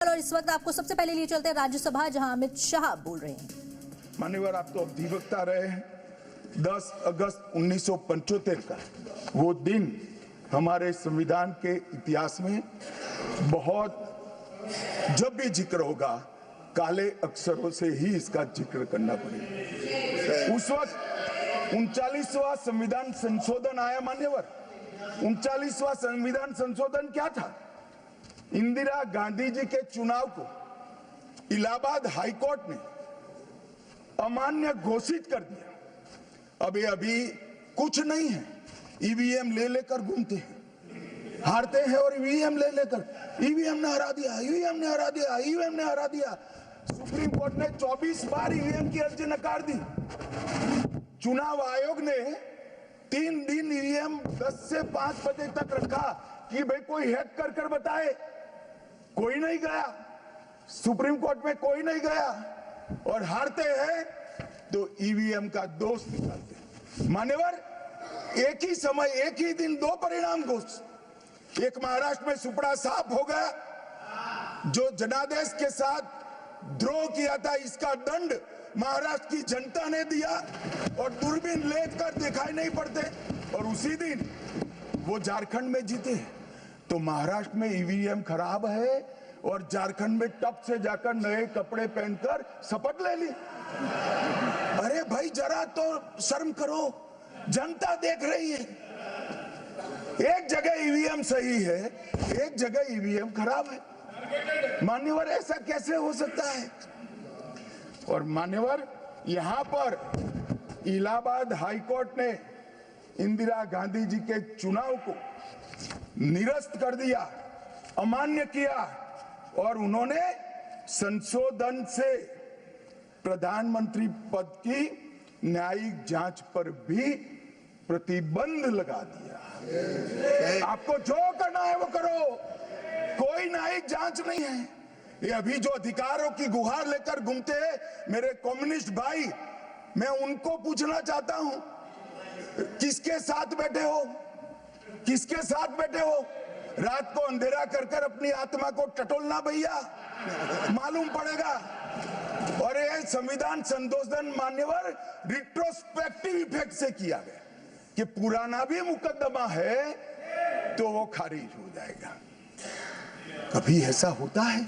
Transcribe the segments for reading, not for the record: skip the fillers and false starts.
और इस वक्त आपको सबसे पहले लिए चलते हैं राज्यसभा, जहां अमित शाह बोल रहे हैं। मान्यवर, आप तो अधिवक्ता रहे हैं। 10 अगस्त 1975 का वो दिन हमारे संविधान के इतिहास में बहुत, जब भी जिक्र होगा काले अक्षरों से ही इसका जिक्र करना पड़ेगा। उस वक्त 39वां संविधान संशोधन आया। मान्यवर, 39वां संविधान संशोधन क्या था? इंदिरा गांधी जी के चुनाव को इलाहाबाद हाईकोर्ट ने अमान्य घोषित कर दिया। अब ये अभी कुछ नहीं है, ईवीएम ले लेकर घूमते हैं, हारते हैं और ईवीएम ले लेकर, ईवीएम ने हरा दिया, ईवीएम ने हरा दिया, ईवीएम ने हरा दिया। सुप्रीम कोर्ट ने 24 बार ईवीएम की अर्जी नकार दी। चुनाव आयोग ने 3 दिन ईवीएम 10 से 5 बजे तक रखा कि भाई कोई हैक कर कर बताए। कोई नहीं गया, सुप्रीम कोर्ट में कोई नहीं गया, और हारते हैं तो ईवीएम का दोष निकालते हैं। मान्यवर, एक ही समय, एक ही दिन 2 परिणाम घोषित। एक महाराष्ट्र में सुपड़ा साफ हो गया, जो जनादेश के साथ द्रोह किया था, इसका दंड महाराष्ट्र की जनता ने दिया और दूरबीन लेकर दिखाई नहीं पड़ते, और उसी दिन वो झारखंड में जीते। तो महाराष्ट्र में ईवीएम खराब है और झारखंड में टप से जाकर नए कपड़े पहनकर शपथ ले ली। अरे भाई, जरा तो शर्म करो, जनता देख रही है। एक जगह ईवीएम सही है, एक जगह ईवीएम खराब है। मान्यवर, ऐसा कैसे हो सकता है? और मान्यवर, यहां पर इलाहाबाद हाईकोर्ट ने इंदिरा गांधी जी के चुनाव को निरस्त कर दिया, अमान्य किया, और उन्होंने संशोधन से प्रधानमंत्री पद की न्यायिक जांच पर भी प्रतिबंध लगा दिया। आपको जो करना है वो करो, कोई न्यायिक जांच नहीं है। ये अभी जो अधिकारों की गुहार लेकर घूमते हैं मेरे कम्युनिस्ट भाई, मैं उनको पूछना चाहता हूं, किसके साथ बैठे हो? किसके साथ बैठे हो? रात को अंधेरा कर कर अपनी आत्मा को टटोलना भैया, मालूम पड़ेगा। और ये संविधान संशोधन मान्यवर रिट्रोस्पेक्टिव इफेक्ट से किया गया कि पुराना भी मुकदमा है तो वो खारिज हो जाएगा। कभी ऐसा होता है?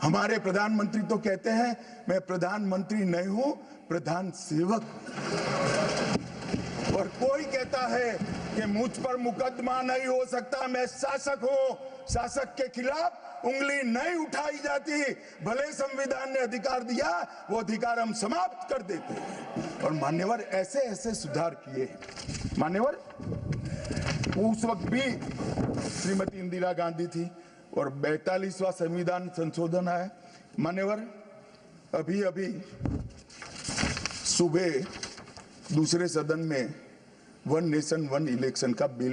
हमारे प्रधानमंत्री तो कहते हैं मैं प्रधानमंत्री नहीं हूं, प्रधान सेवक। और कोई कहता है कि मुझ पर मुकदमा नहीं हो सकता, मैं शासक हूं, शासक के खिलाफ उंगली नहीं उठाई जाती। भले संविधान ने अधिकार दिया, वो अधिकार हम समाप्त कर देते हैं। और मान्यवर, ऐसे ऐसे सुधार किए। मान्यवर, उस वक्त भी श्रीमती इंदिरा गांधी थी और 42वां संविधान संशोधन आया। मान्यवर, अभी अभी सुबह दूसरे सदन में 1 नेशन 1 इलेक्शन का बिल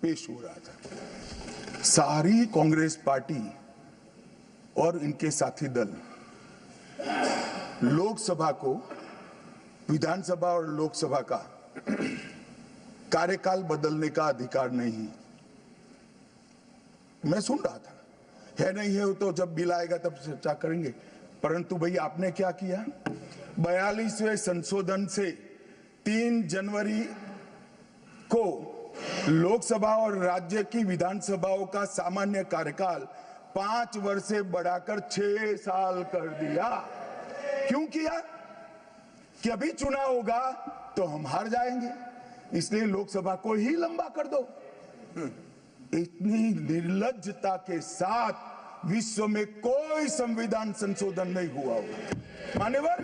पेश हो रहा था। सारी कांग्रेस पार्टी और इनके साथी दल लोकसभा को, विधानसभा और लोकसभा का कार्यकाल बदलने का अधिकार नहीं। मैं सुन रहा था, है नहीं है तो जब बिल आएगा तब चर्चा करेंगे। परंतु भाई, आपने क्या किया? 42वें संशोधन से 3 जनवरी को लोकसभा और राज्य की विधानसभाओं का सामान्य कार्यकाल 5 वर्ष से बढ़ाकर 6 साल कर दिया। क्यों किया? कि अभी चुनाव होगा तो हम हार जाएंगे, इसलिए लोकसभा को ही लंबा कर दो। इतनी निर्लज्जता के साथ विश्व में कोई संविधान संशोधन नहीं हुआ होगा। मान्यवर,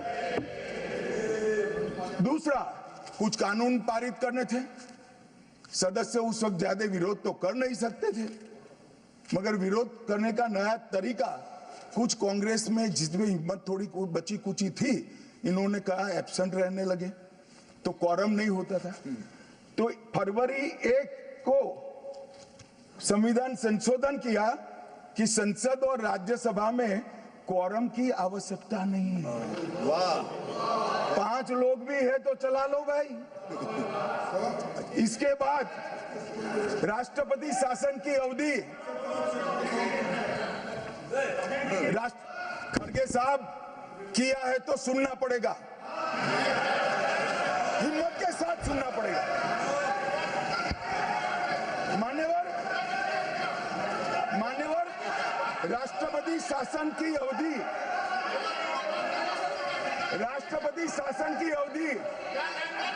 दूसरा, कुछ कानून पारित करने थे। सदस्य उस वक्त ज्यादा विरोध तो कर नहीं सकते थे, मगर विरोध करने का नया तरीका कुछ कांग्रेस में, जिसमें हिम्मत थोड़ी बची कुची थी, इन्होंने कहा एब्सेंट रहने लगे तो क्वारम नहीं होता था। तो फरवरी 1 को संविधान संशोधन किया कि संसद और राज्यसभा में क्वारम की आवश्यकता नहीं है। वाह, 5 लोग भी है तो चला लो भाई। इसके बाद राष्ट्रपति शासन की अवधि खड़गे साहब किया है तो सुनना पड़ेगा, हिम्मत के साथ सुनना पड़ेगा। मान्यवर राष्ट्रपति शासन की अवधि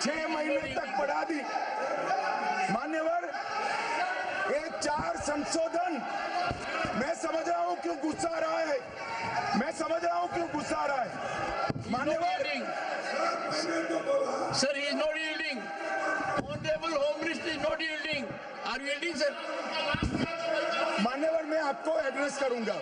6 महीने तक बढ़ा दी। मान्यवर ये 4 संशोधन, मैं समझ रहा हूं क्यों गुस्सा आ रहा है, मान्यवर। Sir, he is not yielding. Honorable Home Minister is not yielding. Are you yielding, sir? मान्यवर मैं आपको एड्रेस करूंगा।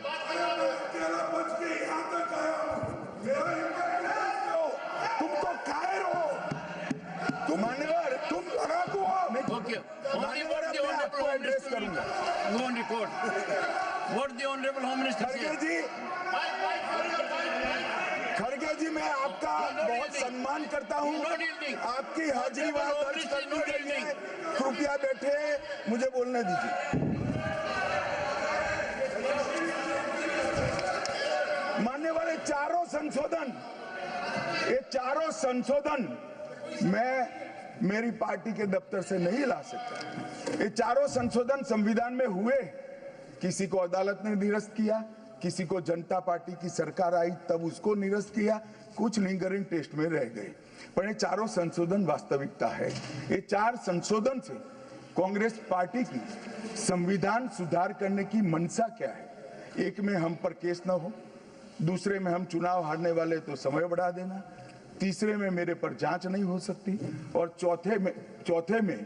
तुम तो कायर हो, मान्यवर तुम लड़ाकू हो। Okay. मान्यवर What the मैं Honorable आपको Home एड्रेस Minister will करूंगा। go on record. What the Honorable Home Minister said. खड़गे जी मैं आपका बहुत सम्मान करता हूं, आपकी हाजिरी वहां दर्ज कर दी गई है। कृपया बैठे, मुझे बोलने दीजिए। मान्यवर ये चारों संशोधन मैं मेरी पार्टी के दफ्तर से नहीं ला सकता। ये चारों संशोधन संविधान में हुए, किसी को अदालत ने निरस्त किया, किसी को जनता पार्टी की सरकार आई तब उसको निरस्त किया, कुछ लिंगरिंग टेस्ट में रह गए, पर ये चारों संशोधन वास्तविकता है। ये 4 संशोधन से कांग्रेस पार्टी की संविधान सुधार करने की मंशा क्या है? एक में हम पर केस न हो, दूसरे में हम चुनाव हारने वाले तो समय बढ़ा देना, तीसरे में मेरे पर जांच नहीं हो सकती, और चौथे में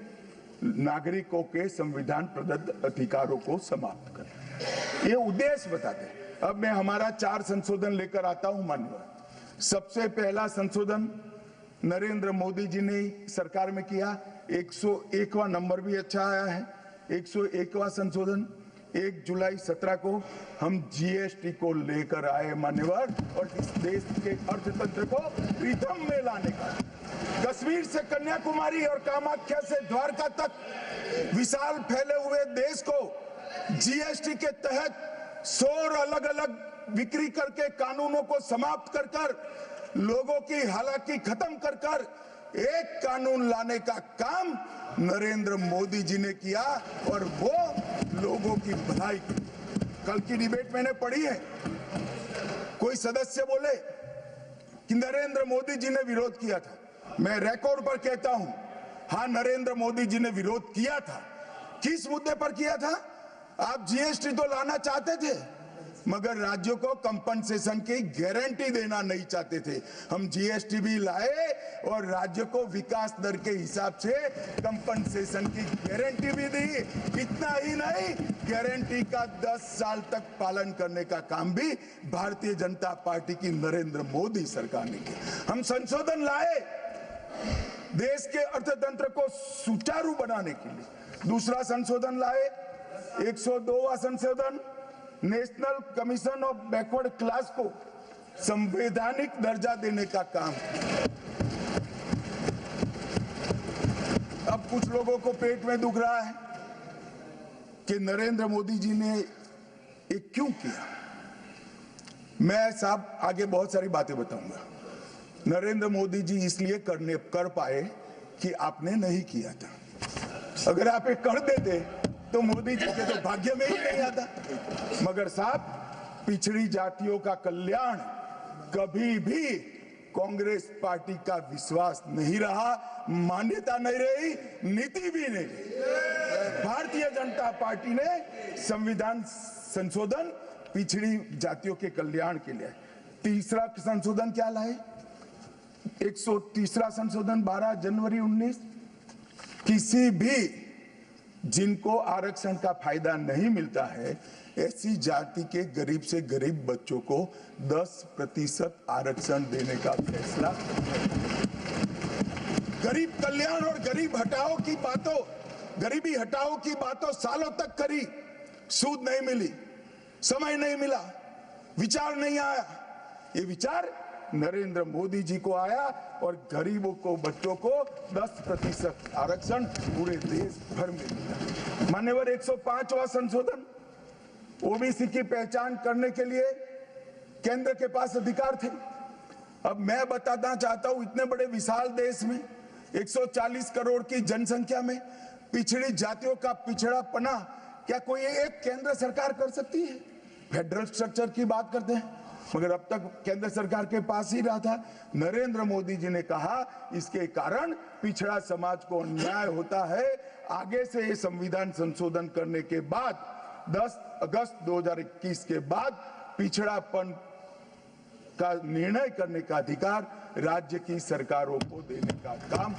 नागरिकों के संविधान प्रदत्त अधिकारों को समाप्त करना। ये उद्देश्य बताते हैं। अब मैं हमारा 4 संशोधन लेकर आता हूं माननीय। सबसे पहला संशोधन नरेंद्र मोदी जी ने सरकार में किया, 101वां नंबर भी अच्छा आया है। 101वां संशोधन 1 जुलाई 17 को हम जीएसटी को लेकर आए मान्यवर, और इस देश के अर्थतंत्र को रिदम में लाने का। कश्मीर से कन्याकुमारी और कामाख्या से द्वारका तक विशाल फैले हुए देश को जीएसटी के तहत 100 अलग अलग बिक्री करके कानूनों को समाप्त कर लोगों की हालाकी खत्म कर एक कानून लाने का काम नरेंद्र मोदी जी ने किया, और वो लोगों की भलाई की। कल की डिबेट मैंने पढ़ी है, कोई सदस्य बोले कि नरेंद्र मोदी जी ने विरोध किया था। मैं रिकॉर्ड पर कहता हूं, हाँ नरेंद्र मोदी जी ने विरोध किया था। किस मुद्दे पर किया था? आप जीएसटी तो लाना चाहते थे, मगर राज्यों को कंपनसेशन की गारंटी देना नहीं चाहते थे। हम जीएसटी भी लाए और राज्यों को विकास दर के हिसाब से कंपनसेशन की गारंटी भी दी। इतना ही नहीं, गारंटी का 10 साल तक पालन करने का काम भी भारतीय जनता पार्टी की नरेंद्र मोदी सरकार ने किया। हम संशोधन लाए देश के अर्थतंत्र को सुचारू बनाने के लिए। दूसरा संशोधन लाए, 102वां संशोधन, national commission of backward class को संवैधानिक दर्जा देने का काम। अब कुछ लोगों को पेट में दुख रहा है कि नरेंद्र मोदी जी ने ये क्यों किया। मैं साहब आगे बहुत सारी बातें बताऊंगा। नरेंद्र मोदी जी इसलिए कर पाए कि आपने नहीं किया था। अगर आप ये कर देते तो मोदी जी के तो भाग्य में ही नहीं आता। मगर साहब, पिछड़ी जातियों का कल्याण कभी भी कांग्रेस पार्टी का विश्वास नहीं रहा, मान्यता नहीं रही, नीति भी नहीं रही। भारतीय जनता पार्टी ने संविधान संशोधन पिछड़ी जातियों के कल्याण के लिए। तीसरा संशोधन क्या लाए? 130वां संशोधन 12 जनवरी 19, किसी भी जिनको आरक्षण का फायदा नहीं मिलता है, ऐसी जाति के गरीब से गरीब बच्चों को 10% आरक्षण देने का फैसला। गरीब कल्याण और गरीबी हटाओ की बातों सालों तक करी, सूद नहीं मिली, समय नहीं मिला, विचार नहीं आया। ये विचार नरेंद्र मोदी जी को आया और गरीबों को, बच्चों को 10% आरक्षण पूरे देश भर में मिला। मान्यवर 105वां संशोधन, ओबीसी की पहचान करने के लिए केंद्र के पास अधिकार थे। अब मैं बताना चाहता हूं, इतने बड़े विशाल देश में 140 करोड़ की जनसंख्या में पिछड़ी जातियों का पिछड़ापना क्या कोई एक केंद्र सरकार कर सकती है? फेडरल स्ट्रक्चर की बात करते हैं, मगर अब तक केंद्र सरकार के पास ही रहा था। नरेंद्र मोदी जी ने कहा इसके कारण पिछड़ा समाज को अन्याय होता है। आगे से ये संविधान संशोधन करने के बाद 10 अगस्त 2021 के बाद पिछड़ापन का निर्णय करने का अधिकार राज्य की सरकारों को देने का काम